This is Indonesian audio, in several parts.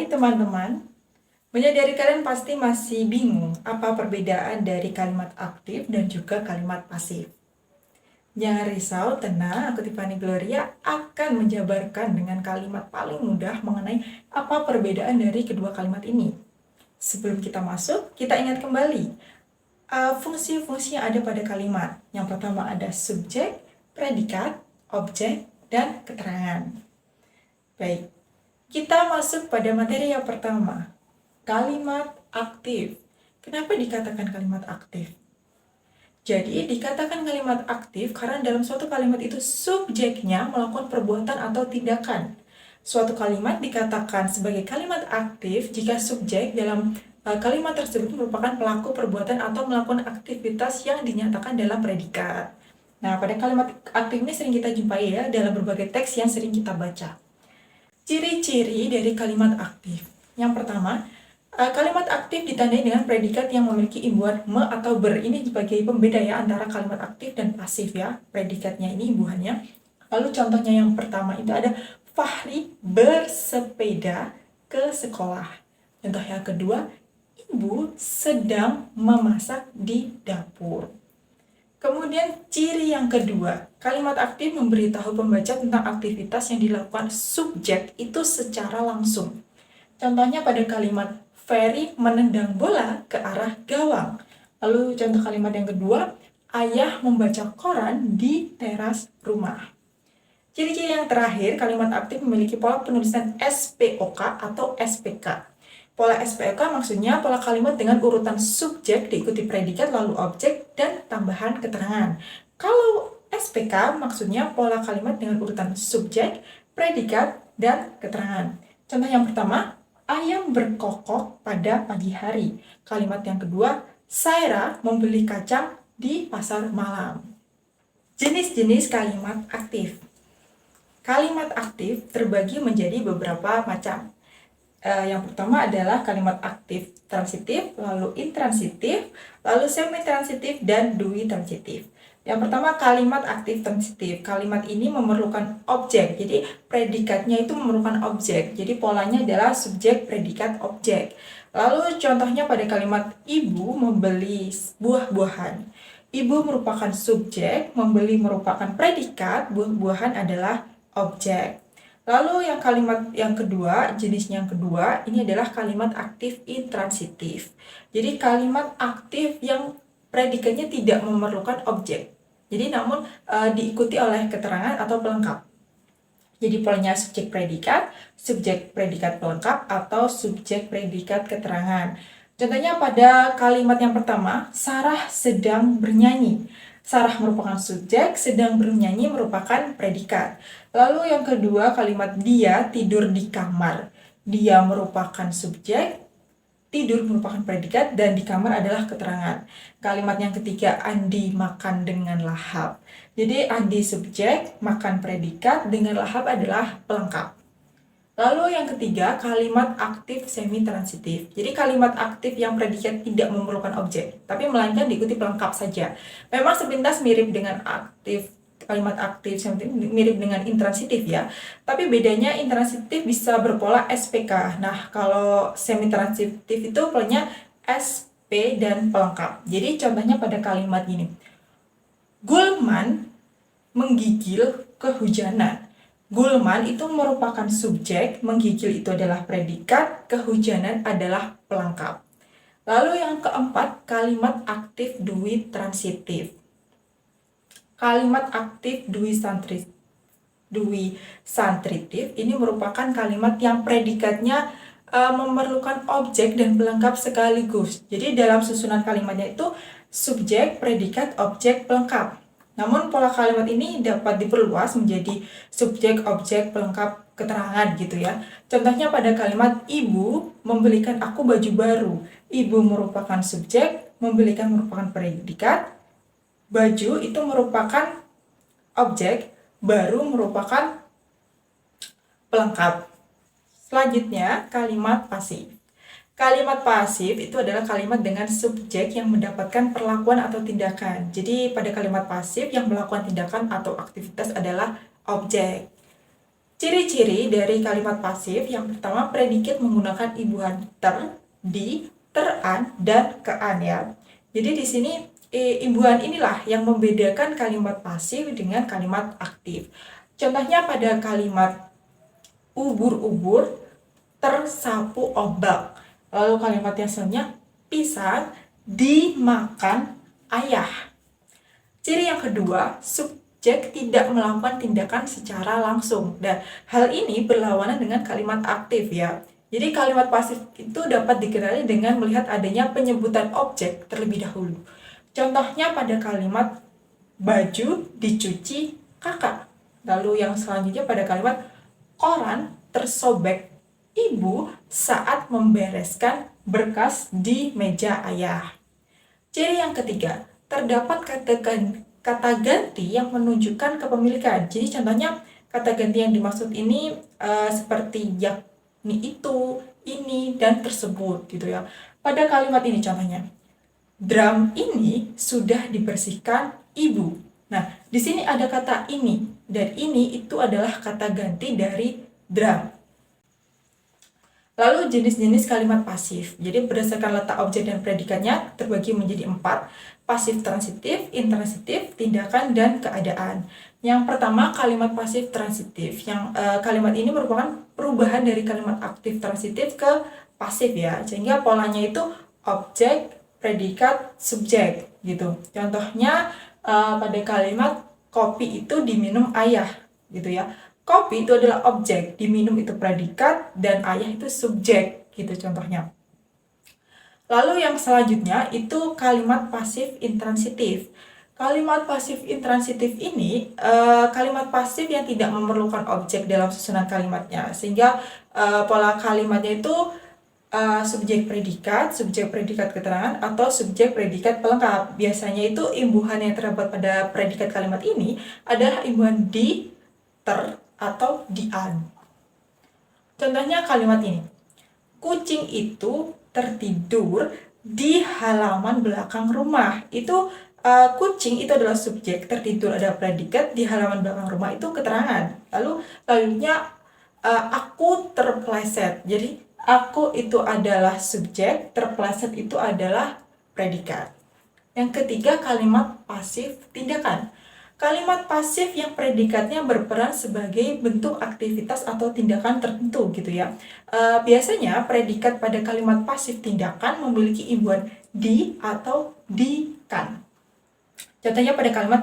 Hai teman-teman, menyadari kalian pasti masih bingung apa perbedaan dari kalimat aktif dan juga kalimat pasif. Jangan risau, tenang, aku Tiffany Gloria akan menjabarkan dengan kalimat paling mudah mengenai apa perbedaan dari kedua kalimat ini. Sebelum kita masuk, kita ingat kembali fungsi-fungsi yang ada pada kalimat. Yang pertama ada subjek, predikat, objek, dan keterangan. Baik, kita masuk pada materi yang pertama, kalimat aktif. Kenapa dikatakan kalimat aktif? Jadi, dikatakan kalimat aktif karena dalam suatu kalimat itu subjeknya melakukan perbuatan atau tindakan. Suatu kalimat dikatakan sebagai kalimat aktif jika subjek dalam kalimat tersebut merupakan pelaku perbuatan atau melakukan aktivitas yang dinyatakan dalam predikat. Nah, pada kalimat aktif ini sering kita jumpai ya dalam berbagai teks yang sering kita baca. Ciri-ciri dari kalimat aktif. Yang pertama, kalimat aktif ditandai dengan predikat yang memiliki imbuhan me atau ber. Ini sebagai pembeda ya antara kalimat aktif dan pasif ya. Predikatnya ini imbuhannya. Lalu contohnya yang pertama itu ada Fahri bersepeda ke sekolah. Contoh yang kedua, ibu sedang memasak di dapur. Kemudian ciri yang kedua, kalimat aktif memberitahu pembaca tentang aktivitas yang dilakukan subjek itu secara langsung. Contohnya pada kalimat Ferry menendang bola ke arah gawang. Lalu contoh kalimat yang kedua, ayah membaca koran di teras rumah. Ciri-ciri yang terakhir, kalimat aktif memiliki pola penulisan SPOK atau SPK. Pola SPOK maksudnya pola kalimat dengan urutan subjek diikuti predikat lalu objek dan tambahan keterangan. Kalau SPK maksudnya pola kalimat dengan urutan subjek, predikat, dan keterangan. Contoh yang pertama, ayam berkokok pada pagi hari. Kalimat yang kedua, Saira membeli kacang di pasar malam. Jenis-jenis kalimat aktif. Kalimat aktif terbagi menjadi beberapa macam. Yang pertama adalah kalimat aktif transitif, lalu intransitif, lalu semi-transitif, dan dui-transitif. Yang pertama kalimat aktif transitif. Kalimat ini memerlukan objek, jadi predikatnya itu memerlukan objek. Jadi polanya adalah subjek, predikat, objek. Lalu contohnya pada kalimat ibu membeli buah-buahan. Ibu merupakan subjek, membeli merupakan predikat, buah-buahan adalah objek. Lalu yang kalimat yang kedua, jenisnya yang kedua, ini adalah kalimat aktif intransitif. Jadi kalimat aktif yang predikatnya tidak memerlukan objek. Jadi namun diikuti oleh keterangan atau pelengkap. Jadi polanya subjek predikat pelengkap, atau subjek predikat keterangan. Contohnya pada kalimat yang pertama, Sarah sedang bernyanyi. Sarah merupakan subjek, sedang bernyanyi merupakan predikat. Lalu yang kedua, kalimat dia tidur di kamar. Dia merupakan subjek, tidur merupakan predikat, dan di kamar adalah keterangan. Kalimat yang ketiga, Andi makan dengan lahap. Jadi Andi subjek, makan predikat, dengan lahap adalah pelengkap. Lalu yang ketiga, kalimat aktif semi-transitif. Jadi kalimat aktif yang predikat tidak memerlukan objek, tapi melainkan diikuti pelengkap saja. Memang sepintas mirip dengan kalimat aktif mirip dengan intransitif ya. Tapi bedanya intransitif bisa berpola SPK. Nah, kalau semi-transitif itu polanya SP dan pelengkap. Jadi contohnya pada kalimat gini. Gulman menggigil kehujanan. Gulman itu merupakan subjek, menggigil itu adalah predikat, kehujanan adalah pelengkap. Lalu yang keempat, kalimat aktif dui transitif. Kalimat aktif dui santritif ini merupakan kalimat yang predikatnya memerlukan objek dan pelengkap sekaligus. Jadi dalam susunan kalimatnya itu subjek, predikat, objek, pelengkap. Namun pola kalimat ini dapat diperluas menjadi subjek, objek, pelengkap, keterangan gitu ya. Contohnya pada kalimat ibu membelikan aku baju baru. Ibu merupakan subjek, membelikan merupakan predikat, baju itu merupakan objek, baru merupakan pelengkap. Selanjutnya kalimat pasif. Kalimat pasif itu adalah kalimat dengan subjek yang mendapatkan perlakuan atau tindakan. Jadi pada kalimat pasif yang melakukan tindakan atau aktivitas adalah objek. Ciri-ciri dari kalimat pasif yang pertama, predikat menggunakan imbuhan ter, di, teran, dan kean ya. Jadi di sini imbuhan inilah yang membedakan kalimat pasif dengan kalimat aktif. Contohnya pada kalimat ubur-ubur tersapu ombak. Lalu kalimat yang selanjutnya, pisang dimakan ayah. Ciri yang kedua, subjek tidak melakukan tindakan secara langsung. Dan hal ini berlawanan dengan kalimat aktif ya. Jadi kalimat pasif itu dapat dikenali dengan melihat adanya penyebutan objek terlebih dahulu. Contohnya pada kalimat baju dicuci kakak. Lalu yang selanjutnya pada kalimat koran tersobek ibu saat membereskan berkas di meja ayah. Ciri yang ketiga, terdapat kata ganti yang menunjukkan kepemilikan. Jadi contohnya kata ganti yang dimaksud ini seperti yakni itu, ini, dan tersebut gitu ya. Pada kalimat ini contohnya, drum ini sudah dibersihkan ibu. Nah, di sini ada kata ini, dan ini itu adalah kata ganti dari drum. Lalu jenis-jenis kalimat pasif. Jadi berdasarkan letak objek dan predikatnya terbagi menjadi 4. Pasif transitif, intransitif, tindakan, dan keadaan. Yang pertama kalimat pasif transitif. Yang kalimat ini merupakan perubahan dari kalimat aktif transitif ke pasif ya. Sehingga polanya itu objek, predikat, subjek gitu. Contohnya pada kalimat kopi itu diminum ayah gitu ya. Kopi itu adalah objek, diminum itu predikat, dan ayah itu subjek, gitu contohnya. Lalu yang selanjutnya itu kalimat pasif intransitif. Kalimat pasif intransitif ini kalimat pasif yang tidak memerlukan objek dalam susunan kalimatnya, sehingga pola kalimatnya itu subjek predikat keterangan, atau subjek predikat pelengkap. Biasanya itu imbuhan yang terdapat pada predikat kalimat ini adalah imbuhan di, ter, atau dian. Contohnya kalimat ini, kucing itu tertidur di halaman belakang rumah. Itu kucing itu adalah subjek, tertidur ada predikat, di halaman belakang rumah itu keterangan. Lalu selanjutnya aku terpleset. Jadi aku itu adalah subjek, terpleset itu adalah predikat. Yang ketiga kalimat pasif tindakan. Kalimat pasif yang predikatnya berperan sebagai bentuk aktivitas atau tindakan tertentu gitu ya. Biasanya predikat pada kalimat pasif tindakan memiliki imbuhan di atau di kan. Contohnya pada kalimat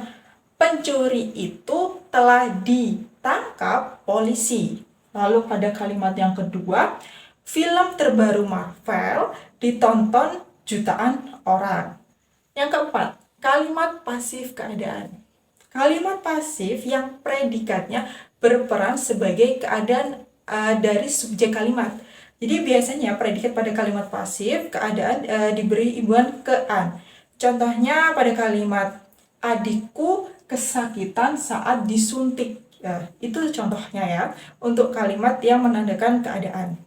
pencuri itu telah ditangkap polisi. Lalu pada kalimat yang kedua, film terbaru Marvel ditonton jutaan orang. Yang keempat, kalimat pasif keadaan. Kalimat pasif yang predikatnya berperan sebagai keadaan dari subjek kalimat. Jadi biasanya predikat pada kalimat pasif keadaan diberi imbuhan kean. Contohnya pada kalimat adikku kesakitan saat disuntik. Itu contohnya ya untuk kalimat yang menandakan keadaan.